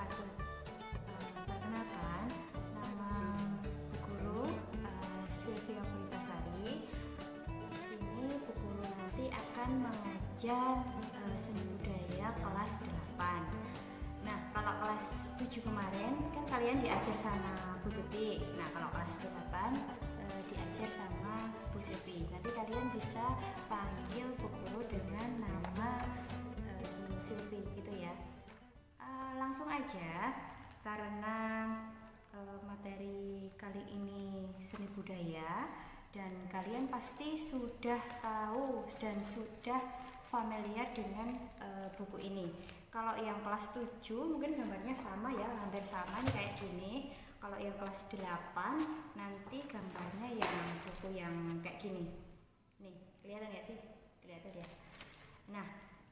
satu. Perkenalkan, nama Bu Guru Sylvia Pulitasari. Di sini Bu Guru nanti akan mengajar seni budaya kelas 8. Nah, kalau kelas 7 kemarin kan kalian diajar sama Bu Tuti. Nah, kalau kelas 8 diajar sama Bu Sylvie. Nanti kalian bisa panggil Bu Guru dengan nama Bu Sylvie gitu ya. Langsung aja, karena materi kali ini seni budaya dan kalian pasti sudah tahu dan sudah familiar dengan buku ini. Kalau yang kelas 7 mungkin gambarnya sama ya, hampir sama nih kayak gini. Kalau yang kelas 8 nanti gambarnya yang buku yang kayak gini. Nih, kelihatan ya sih? Kelihatan ya. Nah,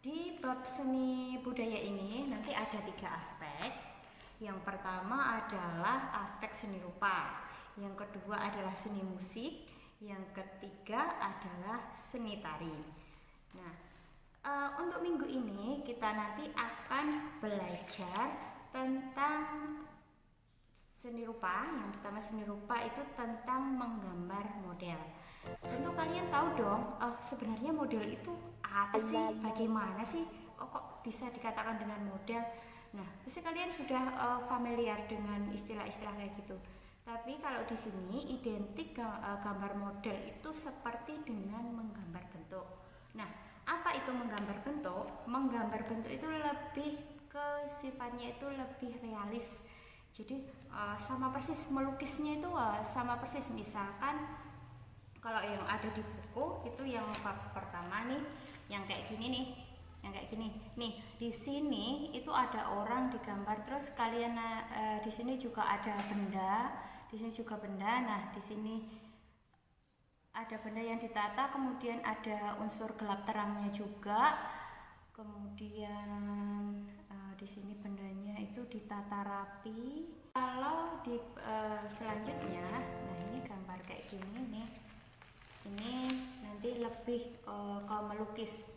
di bab seni budaya ini nanti ada 3 aspek. Yang pertama adalah aspek seni rupa, yang kedua adalah seni musik, yang ketiga adalah seni tari. Nah, untuk minggu ini kita nanti akan belajar tentang seni rupa. Yang pertama seni rupa itu tentang menggambar model. Tentu kalian tahu dong, sebenarnya model itu apa sih? Bagaimana sih? Kok bisa dikatakan dengan model? Nah, pasti kalian sudah familiar dengan istilah-istilah kayak gitu. Tapi kalau di sini identik gambar model itu seperti dengan menggambar bentuk. Nah, apa itu menggambar bentuk? Menggambar bentuk itu lebih ke sifatnya itu lebih realis. Jadi sama persis, melukisnya itu sama persis. Misalkan kalau yang ada di buku itu yang bab pertama nih, yang kayak gini nih, yang kayak gini. Nih, di sini itu ada orang digambar, terus kalian di sini juga ada benda, di sini juga benda. Nah, di sini ada benda yang ditata, kemudian ada unsur gelap terangnya juga. Kemudian di sini bendanya itu ditata rapi. Kalau di selanjutnya, nah ini gambar kayak gini nih. Ini nanti lebih ke melukis.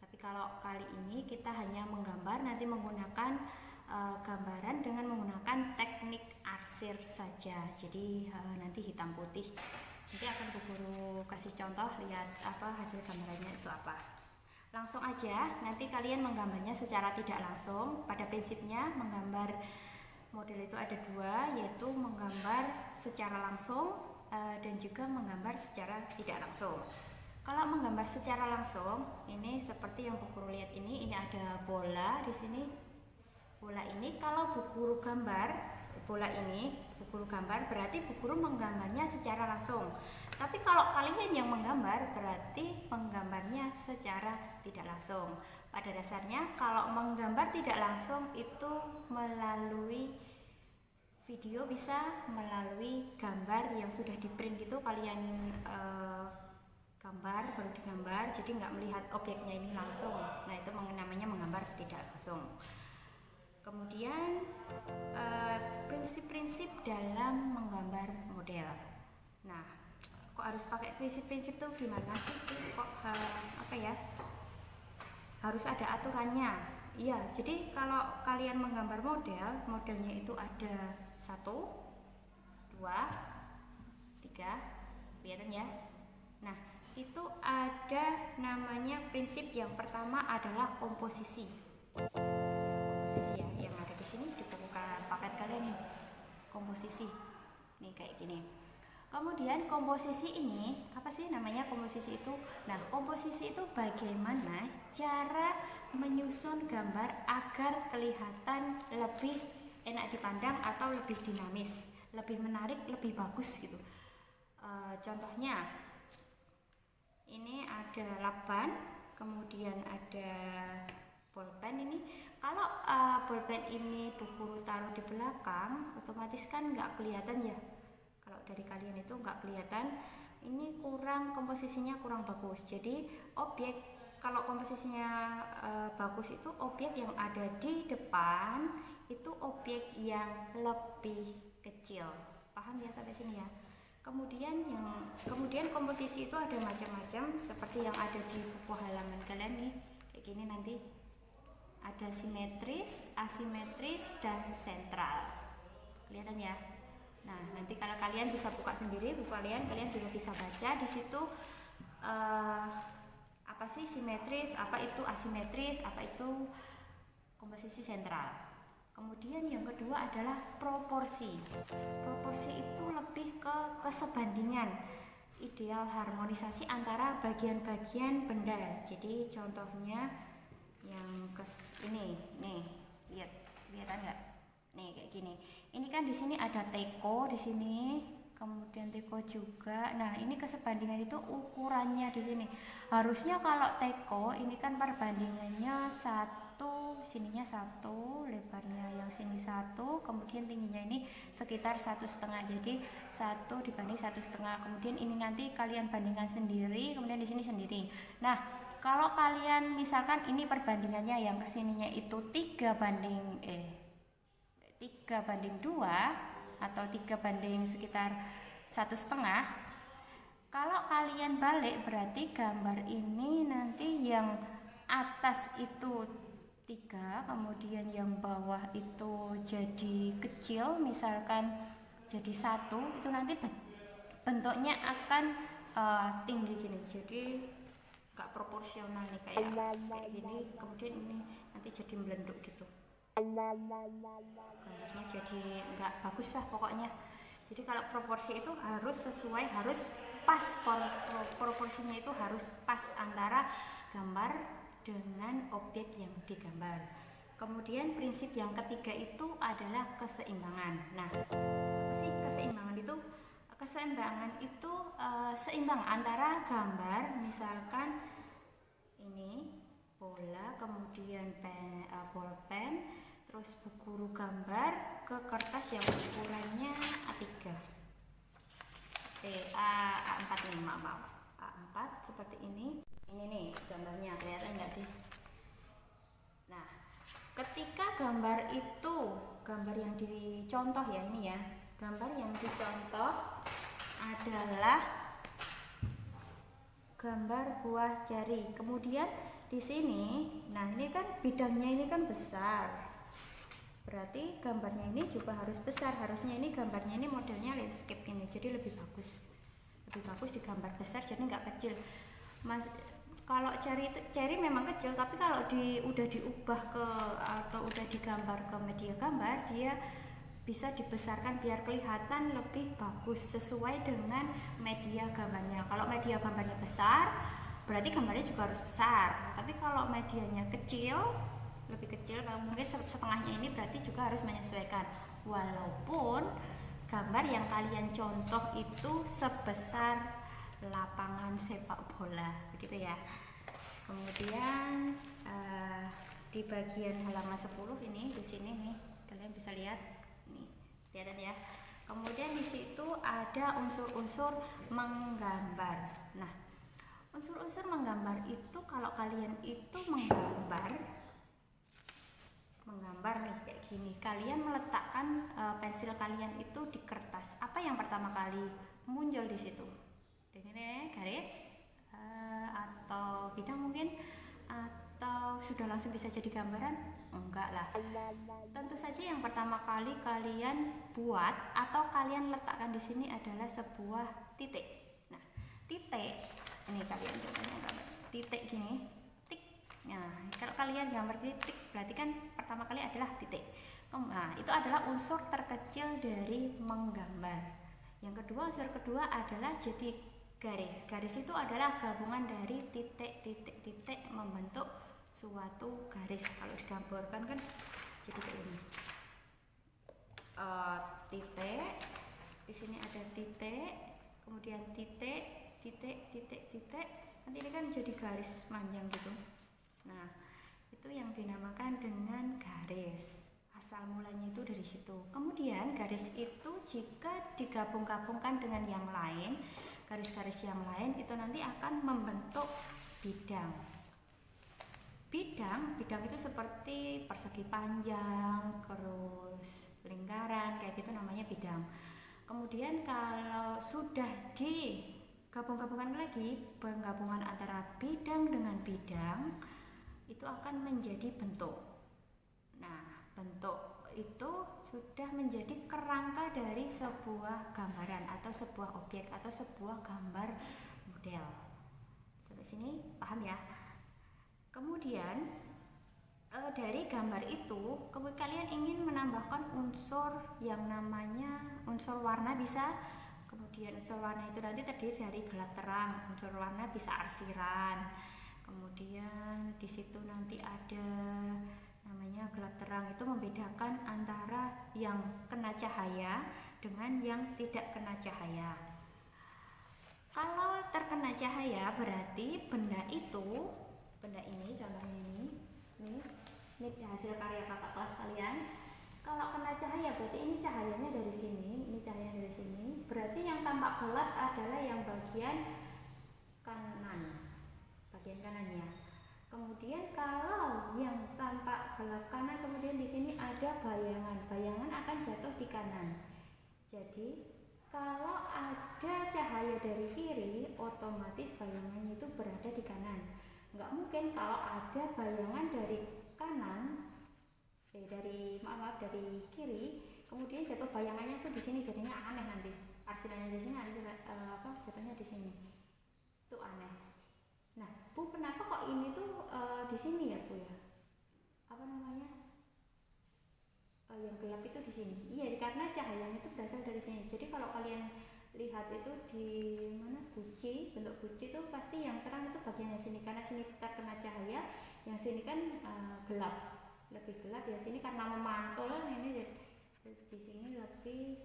Tapi kalau kali ini kita hanya menggambar, nanti menggunakan gambaran dengan menggunakan teknik arsir saja. Jadi nanti hitam putih. Nanti akan Bu Guru kasih contoh, lihat apa hasil gambarannya itu apa. Langsung aja, nanti kalian menggambarnya secara tidak langsung. Pada prinsipnya menggambar model itu ada 2, yaitu menggambar secara langsung dan juga menggambar secara tidak langsung. Kalau menggambar secara langsung, ini seperti yang Bu Guru lihat ini ada bola di sini. Bola ini kalau Bu Guru gambar, bola ini Bu Guru gambar berarti Bu Guru menggambarnya secara langsung. Tapi kalau kalian yang menggambar berarti menggambarnya secara tidak langsung. Pada dasarnya kalau menggambar tidak langsung itu melalui video, bisa melalui gambar yang sudah di print gitu, kalian gambar baru digambar, jadi nggak melihat objeknya ini langsung. Nah, itu namanya menggambar tidak langsung. Kemudian prinsip-prinsip dalam menggambar model. Nah, kok harus pakai prinsip-prinsip tuh gimana sih? Kok apa ya? Harus ada aturannya. Iya, jadi kalau kalian menggambar model, modelnya itu ada 1, 2, 3, kelihatan ya. Nah, itu ada namanya prinsip yang pertama adalah komposisi. Komposisi ya, yang ada di sini di buku paket kalian nih. Komposisi. Nih kayak gini. Kemudian komposisi ini, apa sih namanya komposisi itu? Nah, komposisi itu bagaimana cara menyusun gambar agar kelihatan lebih enak dipandang atau lebih dinamis, lebih menarik, lebih bagus gitu. Contohnya, ini ada lakban, kemudian ada bolpen ini. Kalau bolpen ini Bu Guru taruh di belakang, otomatis kan nggak kelihatan ya. Kalau dari kalian itu nggak kelihatan, ini kurang, komposisinya kurang bagus. Jadi kalau komposisinya bagus itu objek yang ada di depan itu objek yang lebih kecil. Paham ya sampai sini ya? Kemudian komposisi itu ada macam-macam seperti yang ada di buku halaman kalian nih, kayak gini nanti. Ada simetris, asimetris, dan sentral. Kelihatan ya? Nah, nanti kalau kalian bisa buka sendiri buku kalian juga bisa baca di situ apa sih simetris, apa itu asimetris, apa itu komposisi sentral. Kemudian yang kedua adalah proporsi. Proporsi itu lebih ke kesebandingan, ideal harmonisasi antara bagian-bagian benda. Jadi contohnya yang ini, nih, kelihatan nggak? Nih kayak gini. Ini kan di sini ada teko di sini, kemudian teko juga. Nah, ini kesebandingan itu ukurannya di sini. Harusnya kalau teko ini kan perbandingannya 1, sininya 1, lebarnya yang sini 1, kemudian tingginya ini sekitar 1,5. Jadi 1 dibanding 1,5. Kemudian ini nanti kalian bandingkan sendiri, kemudian di sini sendiri. Nah, kalau kalian misalkan ini perbandingannya yang kesininya itu 3:2 atau 3 banding sekitar 1,5. Kalau kalian balik berarti gambar ini nanti yang atas itu 3, kemudian yang bawah itu jadi kecil, misalkan jadi 1, itu nanti bentuknya akan tinggi gini. Jadi gak proporsional nih, kayak gini, kemudian ini nanti jadi melenduk gitu. Gambarnya jadi nggak bagus lah pokoknya. Jadi kalau proporsi itu harus sesuai, harus pas, proporsinya itu harus pas antara gambar dengan objek yang digambar. Kemudian prinsip yang ketiga itu adalah keseimbangan. Nah, apa sih keseimbangan itu? Keseimbangan itu seimbang antara gambar, misalkan ini bola, kemudian bolpen, terus buku gambar ke kertas yang ukurannya A3, A4 ini, maaf, A4 seperti ini. Ini nih gambarnya, kelihatan nggak sih? Nah, ketika gambar itu, gambar yang dicontoh ya, ini ya, gambar yang dicontoh adalah gambar buah jari. Kemudian di sini, nah ini kan bidangnya ini kan besar, berarti gambarnya ini juga harus besar. Harusnya ini gambarnya ini modelnya landscape ini, jadi lebih bagus digambar besar, jadi nggak kecil. Kalau jari memang kecil, tapi kalau udah diubah ke atau udah digambar ke media gambar, dia bisa dibesarkan biar kelihatan lebih bagus sesuai dengan media gambarnya. Kalau media gambarnya besar, berarti gambarnya juga harus besar. Tapi kalau medianya kecil, lebih kecil, mungkin setengahnya ini, berarti juga harus menyesuaikan. Walaupun gambar yang kalian contoh itu sebesar lapangan sepak bola, begitu ya. Kemudian di bagian halaman 10 ini, di sini nih, kalian bisa lihat nih, kelihatan ya. Kemudian di situ ada unsur-unsur menggambar. Nah, unsur-unsur menggambar itu kalau kalian itu menggambar nih kayak gini, kalian meletakkan pensil kalian itu di kertas. Apa yang pertama kali muncul di situ? Ini garis atau bidang mungkin, atau sudah langsung bisa jadi gambaran? Enggak lah. Tentu saja yang pertama kali kalian buat atau kalian letakkan di sini adalah sebuah titik. Nah, titik ini kalian contohnya gambar titik gini, tik. Nah, kalau kalian gambar titik, berarti kan pertama kali adalah titik. Nah, itu adalah unsur terkecil dari menggambar. Yang kedua, unsur kedua adalah jadi garis. Garis itu adalah gabungan dari titik-titik-titik membentuk suatu garis. Kalau digambarkan kan jadi kayak ini. Titik, di sini ada titik, kemudian titik, nanti ini kan jadi garis panjang gitu. Nah, itu yang dinamakan dengan garis. Asal mulanya itu dari situ. Kemudian garis itu jika digabung-gabungkan dengan yang lain, garis-garis yang lain itu nanti akan membentuk bidang. Bidang itu seperti persegi panjang, terus lingkaran, kayak gitu namanya bidang. Kemudian kalau sudah digabung-gabungkan lagi, penggabungan antara bidang dengan bidang, itu itu akan menjadi bentuk. Nah, bentuk itu sudah menjadi kerangka dari sebuah gambaran atau sebuah objek atau sebuah gambar model. Sampai sini paham ya? Kemudian dari gambar itu kalian ingin menambahkan unsur yang namanya unsur warna bisa. Kemudian unsur warna itu nanti terdiri dari gelap terang. Unsur warna bisa arsiran. Kemudian di situ nanti ada namanya gelap terang, itu membedakan antara yang kena cahaya dengan yang tidak kena cahaya. Kalau terkena cahaya berarti benda ini contohnya ini hasil karya kakak kelas kalian. Kalau kena cahaya berarti ini cahayanya dari sini, ini cahaya dari sini. Berarti yang tampak gelap adalah yang bagian kanannya. Kemudian kalau yang tampak gelap kanan, kemudian di sini ada bayangan akan jatuh di kanan. Jadi kalau ada cahaya dari kiri, otomatis bayangannya itu berada di kanan. Nggak mungkin kalau ada bayangan dari dari kiri, kemudian jatuh bayangannya itu di sini, jadinya aneh nanti. Arsirannya di sini, jatuhnya di sini, itu aneh. Nah, Bu, kenapa kok ini tuh di sini ya, Bu ya? Yang gelap itu di sini. Iya, karena cahayanya itu berasal dari sini. Jadi kalau kalian lihat itu di mana bentuk guci itu pasti yang terang itu bagiannya sini, karena sini terkena cahaya, yang sini kan gelap, lebih gelap ya sini karena memantul. Ini di sini lebih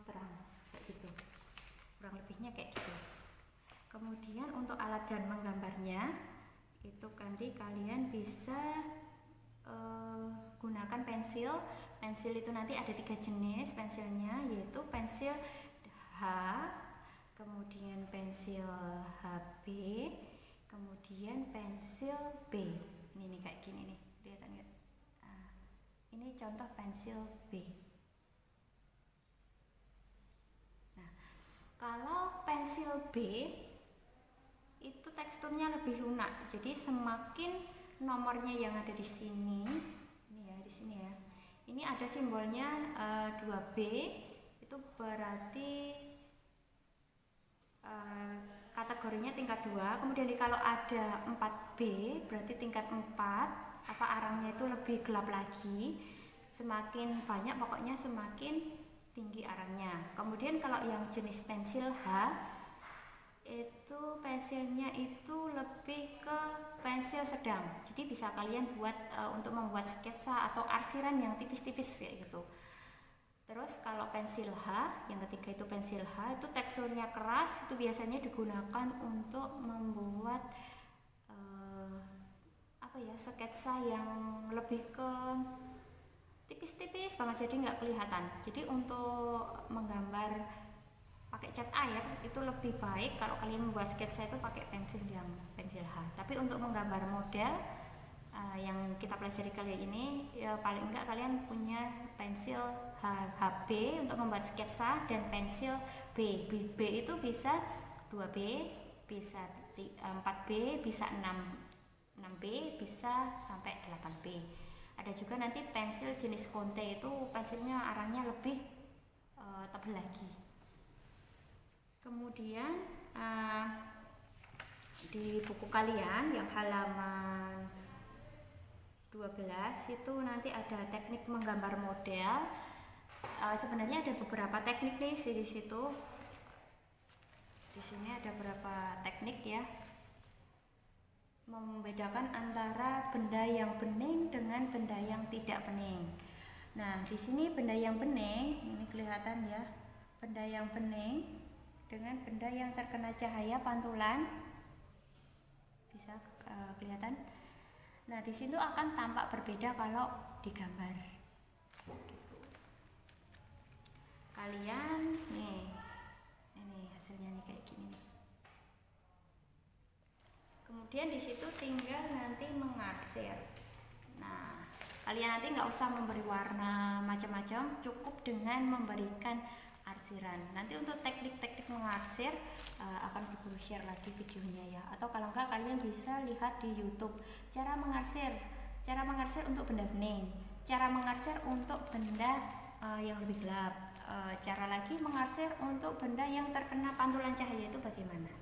terang kayak gitu. Kurang lebihnya kayak gitu. Kemudian untuk alat dan menggambarnya itu nanti kalian bisa gunakan pensil. Pensil itu nanti ada 3 jenis pensilnya, yaitu pensil H, kemudian pensil HB, kemudian pensil B. Ini nih kayak gini nih, kelihatan nggak? Nah, ini contoh pensil B. Nah, kalau pensil B itu teksturnya lebih lunak, jadi semakin nomornya yang ada di sini, ini ya, di sini ya, ini ada simbolnya 2B, itu berarti kategorinya tingkat 2. Kemudian kalau ada 4B berarti tingkat 4, arangnya itu lebih gelap lagi, semakin banyak pokoknya semakin tinggi arangnya. Kemudian kalau yang jenis pensil H itu pensilnya itu lebih ke pensil sedang, jadi bisa kalian buat untuk membuat sketsa atau arsiran yang tipis-tipis kayak gitu. Terus kalau pensil H, yang ketiga itu pensil H, itu teksturnya keras, itu biasanya digunakan untuk membuat sketsa yang lebih ke tipis-tipis banget, jadi nggak kelihatan. Jadi untuk menggambar pakai cat air itu lebih baik kalau kalian membuat sketsa itu pakai pensil H. Tapi untuk menggambar model yang kita pelajari kali ini, ya paling enggak kalian punya pensil HB untuk membuat sketsa dan pensil B. B itu bisa 2B, bisa 4B, bisa 6B, bisa sampai 8B. Ada juga nanti pensil jenis Conte, itu pensilnya arangnya lebih tebal lagi. Kemudian di buku kalian yang halaman 12 itu nanti ada teknik menggambar model. Sebenarnya ada beberapa teknik nih di situ. Di sini ada beberapa teknik ya, membedakan antara benda yang bening dengan benda yang tidak bening. Nah, di sini benda yang bening, ini kelihatan ya, benda yang bening dengan benda yang terkena cahaya pantulan, bisa kelihatan. Nah, di situ akan tampak berbeda kalau digambar. Kalian nih, ini hasilnya nih kayak gini nih. Kemudian di situ tinggal nanti mengarsir. Nah, kalian nanti nggak usah memberi warna macam-macam, cukup dengan memberikan arsiran pengarsiran. Nanti untuk teknik-teknik mengarsir akan Guru share lagi videonya ya. Atau kalau enggak kalian bisa lihat di YouTube cara mengarsir untuk benda bening, cara mengarsir untuk benda yang lebih gelap, cara lagi mengarsir untuk benda yang terkena pantulan cahaya itu bagaimana.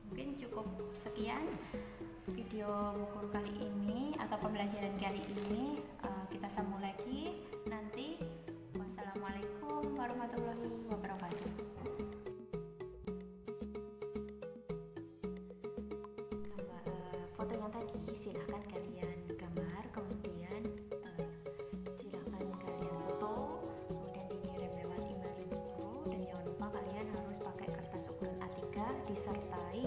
Mungkin cukup sekian video buku kali ini atau pembelajaran kali ini. Kita sambung lagi nanti. Wassalamualaikum warahmatullahi wabarakatuh. Foto yang tadi silahkan kalian gambar, kemudian silahkan kalian foto, kemudian dikirim lewat email Ibu Guru, dan jangan lupa kalian harus pakai kertas ukuran A3 disertai